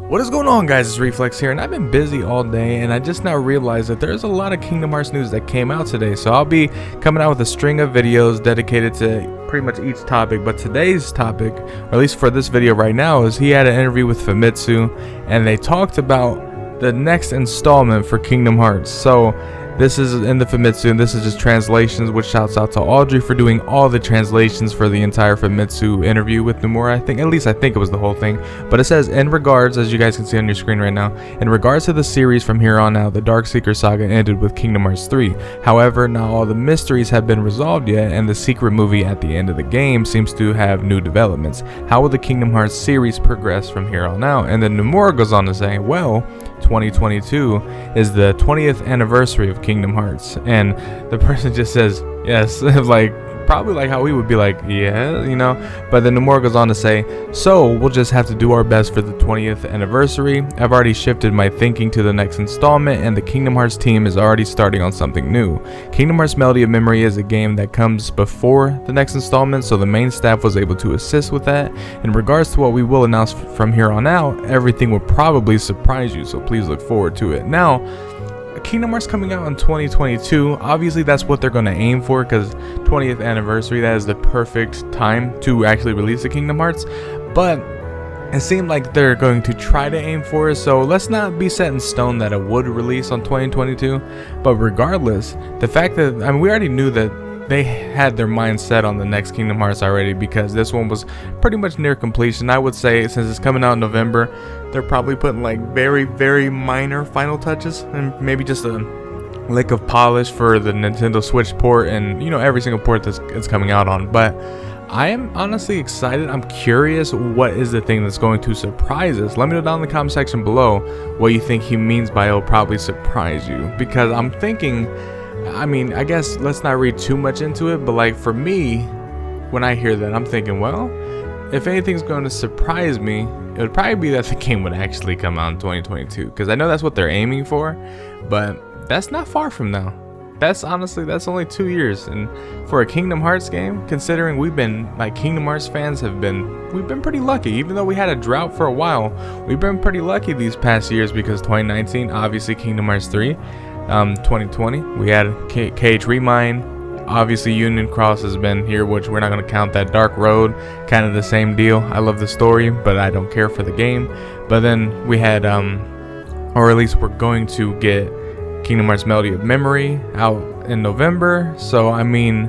What is going on, guys? It's Reflex here, and I've been busy all day, and I just now realized that there's a lot of Kingdom Hearts news that came out today. So I'll be coming out with a string of videos dedicated to pretty much each topic. But today's topic, or at least for this video right now, is he had an interview with Famitsu, and they talked about the next installment for Kingdom Hearts. So this is in the Famitsu, and this is just translations, which shouts out to Audrey for doing all the translations for the entire Famitsu interview with Nomura. I think it was the whole thing. But it says, in regards, as you guys can see on your screen right now, in regards to the series from here on out, the Darkseeker saga ended with Kingdom Hearts 3. However, not all the mysteries have been resolved yet, and the secret movie at the end of the game seems to have new developments. How will the Kingdom Hearts series progress from here on out? And then Nomura goes on to say, well, 2022 is the 20th anniversary of Kingdom Hearts, and the person just says yes, like probably like how we would be like, yeah, you know. But then Nomura goes on to say, so we'll just have to do our best for the 20th anniversary. I've already shifted my thinking to the next installment, and the Kingdom Hearts team is already starting on something new. Kingdom Hearts Melody of Memory is a game that comes before the next installment, so the main staff was able to assist with that. In regards to what we will announce from here on out, everything will probably surprise you, so please look forward to it. Now, Kingdom Hearts coming out in 2022, obviously that's what they're going to aim for, because 20th anniversary, that is the perfect time to actually release the Kingdom Hearts. But it seemed like they're going to try to aim for it, so let's not be set in stone that it would release on 2022. But regardless, the fact that, I mean, we already knew that they had their mind set on the next Kingdom Hearts already, because this one was pretty much near completion. I would say since it's coming out in November, they're probably putting like very minor final touches and maybe just a lick of polish for the Nintendo Switch port and, you know, every single port that's it's coming out on. But I am honestly excited. I'm curious what is the thing that's going to surprise us. Let me know down in the comment section below what you think he means by it'll probably surprise you, because I'm thinking, I mean, I guess let's not read too much into it, but like for me, when I hear that, I'm thinking, well, if anything's going to surprise me, it would probably be that the game would actually come out in 2022, because I know that's what they're aiming for, but that's not far from now. That's honestly, that's only 2 years, and for a Kingdom Hearts game, considering we've been, like, Kingdom Hearts fans we've been pretty lucky. Even though we had a drought for a while, we've been pretty lucky these past years, because 2019, obviously Kingdom Hearts 3, 2020 we had KH Remind, obviously Union Cross has been here, which we're not going to count that. Dark Road, kind of the same deal. I love the story, but I don't care for the game. But then we had or at least we're going to get Kingdom Hearts Melody of Memory out in November. So I mean,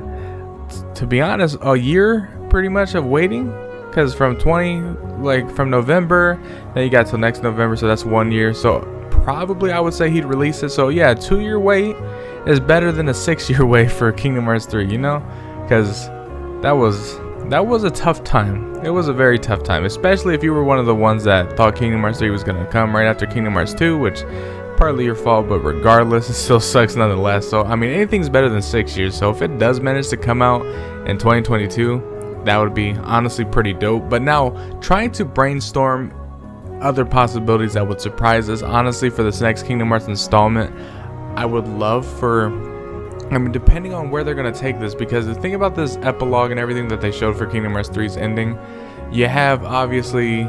to be honest, a year pretty much of waiting, because from November, then you got till next November, so that's 1 year. So probably I would say he'd release it. So yeah, a 2-year wait is better than a 6-year wait for Kingdom Hearts 3, you know, because that was a tough time. It was a very tough time, especially if you were one of the ones that thought Kingdom Hearts 3 was going to come right after Kingdom Hearts 2, which partly your fault, but regardless, it still sucks nonetheless. So I mean, anything's better than 6 years. So if it does manage to come out in 2022, that would be honestly pretty dope. But now, trying to brainstorm other possibilities that would surprise us, honestly, for this next Kingdom Hearts installment, I would love for, I mean, depending on where they're going to take this, because the thing about this epilogue and everything that they showed for Kingdom Hearts 3's ending, you have obviously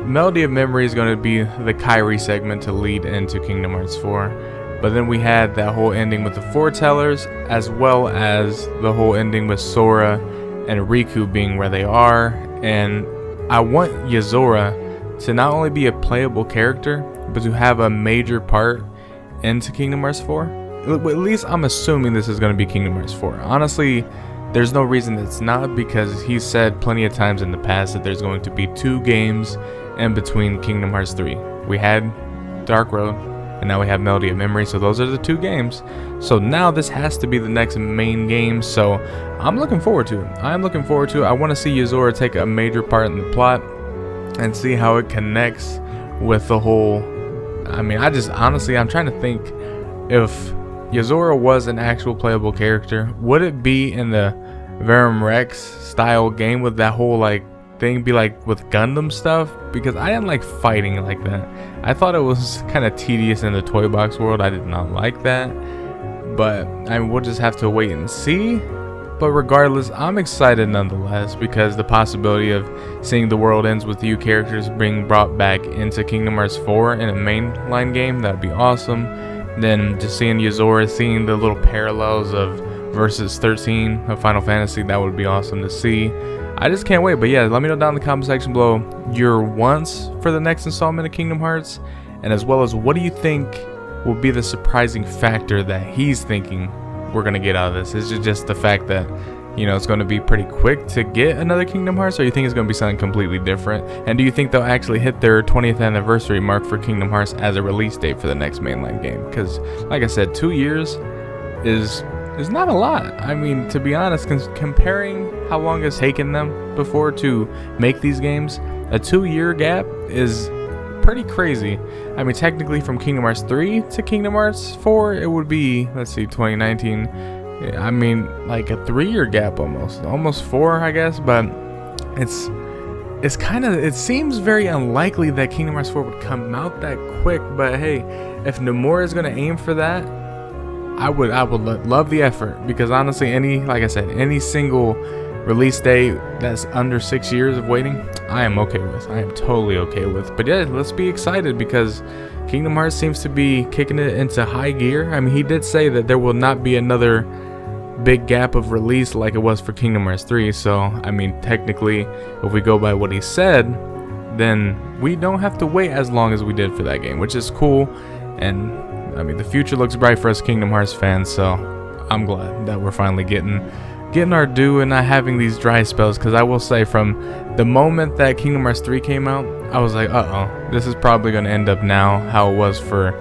Melody of Memory is going to be the Kairi segment to lead into Kingdom Hearts 4, but then we had that whole ending with the Foretellers, as well as the whole ending with Sora and Riku being where they are. And I want Yozora to not only be a playable character, but to have a major part into Kingdom Hearts 4. At least I'm assuming this is going to be Kingdom Hearts 4. Honestly, there's no reason it's not, because he said plenty of times in the past that there's going to be 2 games in between Kingdom Hearts 3. We had Dark Road, and now we have Melody of Memory, so those are the 2 games. So now this has to be the next main game, so I'm looking forward to it. I'm looking forward to it. I want to see Yozora take a major part in the plot and see how it connects with the whole, I mean, I'm trying to think, if Yozora was an actual playable character, would it be in the Verum Rex style game? Would that whole like thing be like with Gundam stuff? Because I didn't like fighting like that. I thought it was kind of tedious in the Toy Box world. I did not like that. But I mean, we'll just have to wait and see. But regardless, I'm excited nonetheless, because the possibility of seeing the World Ends With You characters being brought back into Kingdom Hearts 4 in a mainline game, that would be awesome. Then just seeing Yozora, seeing the little parallels of Versus 13 of Final Fantasy, that would be awesome to see. I just can't wait. But yeah, let me know down in the comment section below your wants for the next installment of Kingdom Hearts, and as well as what do you think will be the surprising factor that he's thinking we're gonna get out of this. Is it just the fact that, you know, it's going to be pretty quick to get another Kingdom Hearts, or you think it's going to be something completely different? And do you think they'll actually hit their 20th anniversary mark for Kingdom Hearts as a release date for the next mainline game? Because like I said, 2 years is not a lot. I mean, to be honest, comparing how long it's taken them before to make these games, a 2-year gap is pretty crazy. I mean, technically from Kingdom Hearts 3 to Kingdom Hearts 4, it would be, let's see, 2019. I mean, like a 3-year gap almost 4, I guess. But it's kind of, it seems very unlikely that Kingdom Hearts 4 would come out that quick. But hey, if Nomura is going to aim for that, I would love the effort, because honestly, like I said, any single release date that's under 6 years of waiting, I am okay with. I am totally okay with. But yeah, let's be excited, because Kingdom Hearts seems to be kicking it into high gear. I mean, he did say that there will not be another big gap of release like it was for Kingdom Hearts 3. So I mean, technically, if we go by what he said, then we don't have to wait as long as we did for that game, which is cool. And I mean, the future looks bright for us Kingdom Hearts fans, so I'm glad that we're finally getting our due and not having these dry spells. Because I will say, from the moment that Kingdom Hearts 3 came out, I was like, this is probably going to end up now how it was for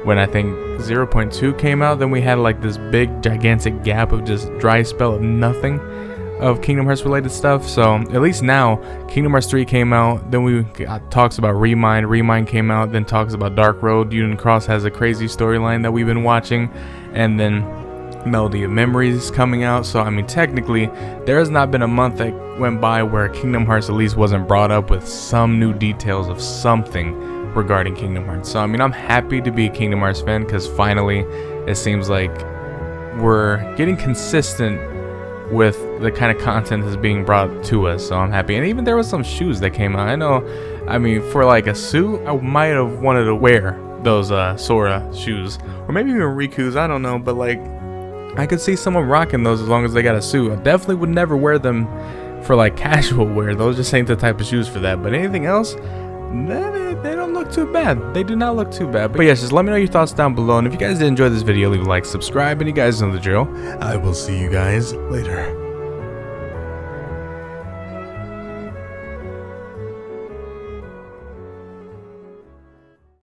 when I think 0.2 came out. Then we had like this big gigantic gap of just dry spell of nothing of Kingdom Hearts related stuff. So at least now Kingdom Hearts 3 came out, then we got talks about Remind came out, then talks about Dark Road. Union Cross has a crazy storyline that we've been watching, and then Melody of Memories coming out. So I mean, technically there has not been a month that went by where Kingdom Hearts at least wasn't brought up with some new details of something regarding Kingdom Hearts. So I mean, I'm happy to be a Kingdom Hearts fan, because finally it seems like we're getting consistent with the kind of content that's being brought to us. So I'm happy. And even there was some shoes that came out. I know, I mean, for like a suit, I might have wanted to wear those Sora shoes, or maybe even Riku's, I don't know. But like, I could see someone rocking those as long as they got a suit. I definitely would never wear them for like casual wear. Those just ain't the type of shoes for that. But anything else, they don't look too bad. They do not look too bad. But yes, just let me know your thoughts down below. And if you guys did enjoy this video, leave a like, subscribe, and you guys know the drill. I will see you guys later.